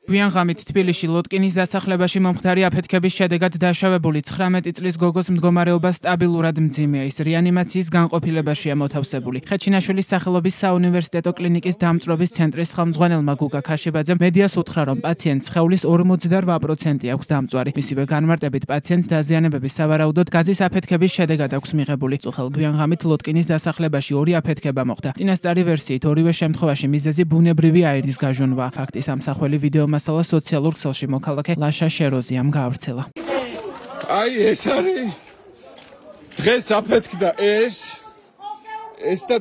გვიან ღამით თბილისში ლოტკინის დასახლებაში მომხდარი აფეთქების შედეგად დაშავებული 19 წლის გოგოს მდგომარეობა სტაბილურად მძიმეა. ის რეანიმაციის განყოფილებაშია მოთავსებული. ხეჩინაშვილის სახელობის საუნივერსიტეტო კლინიკის დამწვრობის ცენტრის ხელმძღვანელმა გუგა ქაშიბაძემ მედიას უთხრა, რომ პაციენტს სხეულის 58% აქვს დამწვარი. მისივე განმარტებით პაციენტს დაზიანებების სავარაუდოდ გაზის აფეთქების შედეგად აქვს მიღებული. წუხელ გვიან ღამით ლოტკინის დასახლებაში 2 აფეთქება მოხდა. წინასწარი ვერსიით ორივე შემთხვევაში მიზეზი ბუნებრივი აირის გაჟონვა. ფაქტის ამსახველი ვიდეო მასალა სოციალურ ქსელში მოქალაქე ლაშა შეროზიამ გაავრცელა. აი ეს არის დღეს აფეთქდა ეს და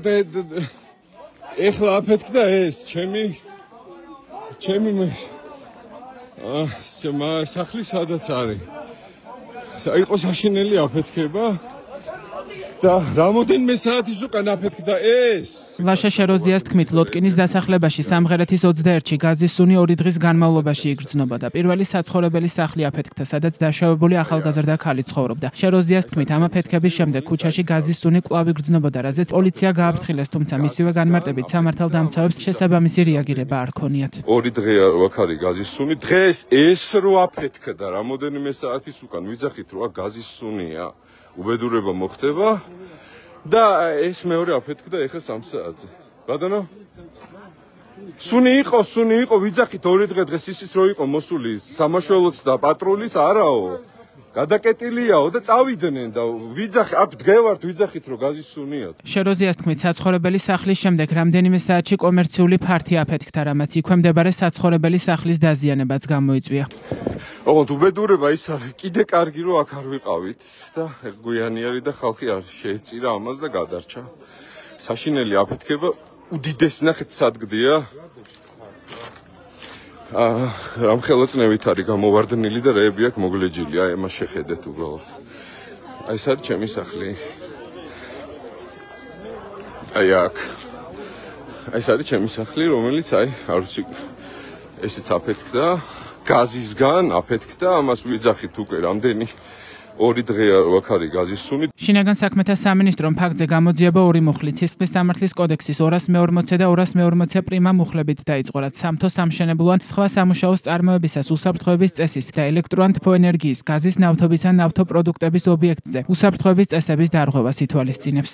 ეხლა აფეთქდა ეს ჩემი სახლი სადაც არის. იყო საშინელი აფეთქება და რამოდენიმე საათის უკან აფეთქდა ეს. ლაშა შეროზიას თქმით, ლოტკინის დასახლებაში სამღერეთის 21-ში გაზის სუნი 2 დღის განმავლობაში იგრძნობოდა. პირველი საცხოვრებელი სახლი აფეთქდა, სადაც დაშავებული ახალგაზრდა ქალი ცხოვრობდა. შეროზიას თქმით, ამ აფეთქების შემდეგ ქუჩაში გაზის სუნი კვლავ იგრძნობოდა, რაზეც პოლიცია გააფრთხილეს, თუმცა მისივე განმარტებით სამართალდამცავებს შესაბამისი რეაგირება არ ქონიათ. 2 დღეა აქ არის გაზის სუნი. დღეს ეს რო აფეთქდა რამოდენიმე საათის უკან ვიძახით, რომ გაზის სუნია. უბედურება მოხდება და ეს მეორე აფეთქდა ეხლა 3 საათზე. ბატონო? სუნი იყო, ვიძახით 2 დღე დღეს ისიც რო იყო მოსული სამაშველოც და პატრულიც არაო. გადაკეტილიაო და წავიდნენ და ვიძახი აქ დგევართ ვიძახით რომ გაზის სუნია. შეროზიას თქმით, საცხოვრებელი სახლის შემდეგ რამდენიმე საათში კომერციული ფართი აფეთქდა, რამაც იქვე მდებარე საცხოვრებელი სახლის დაზიანებაც გამოიწვია. ოღონდ უბედურება ის არის, კიდე კარგი რომ აქ არ ვიყავით და გვიანი არის და ხალხი არ შეეწირა ამას და გადარჩა. საშინელი აფეთქება უდიდესი ნახეთ სადგდია. ამ ხელაწნევით არის გამოვარდნილი და რეები აქ მოგლეჯილი. აი ამას შეხედეთ უბრალოდ. აი ეს არის ჩემი სახლი. აი აქ. აი ეს არის ჩემი სახლი, რომელიც აი არ ვიცი ესეც აფეთქდა. გაზისგან აფეთქდა, ამას ვიძახით უკვე რამდენი 2 დღეა აქ არის გაზის სუნი. შინაგან საქმეთა სამინისტრომ ფაქტზე გამოძიება 2 მუხლი ცისხლის სამართლის კოდექსის 240 და 240 პრიმა მუხლებით დაიწყო, რაც სამთო სამშენებლო ან სხვა სამუშაოს წარმოებისას უსაფრთხოების წესის და ელექტროენერგიის, გაზის, ნავთობის ან ნავთობპროდუქტების ობიექტზე უსაფრთხოების წესების დარღვევას ითვალისწინებს.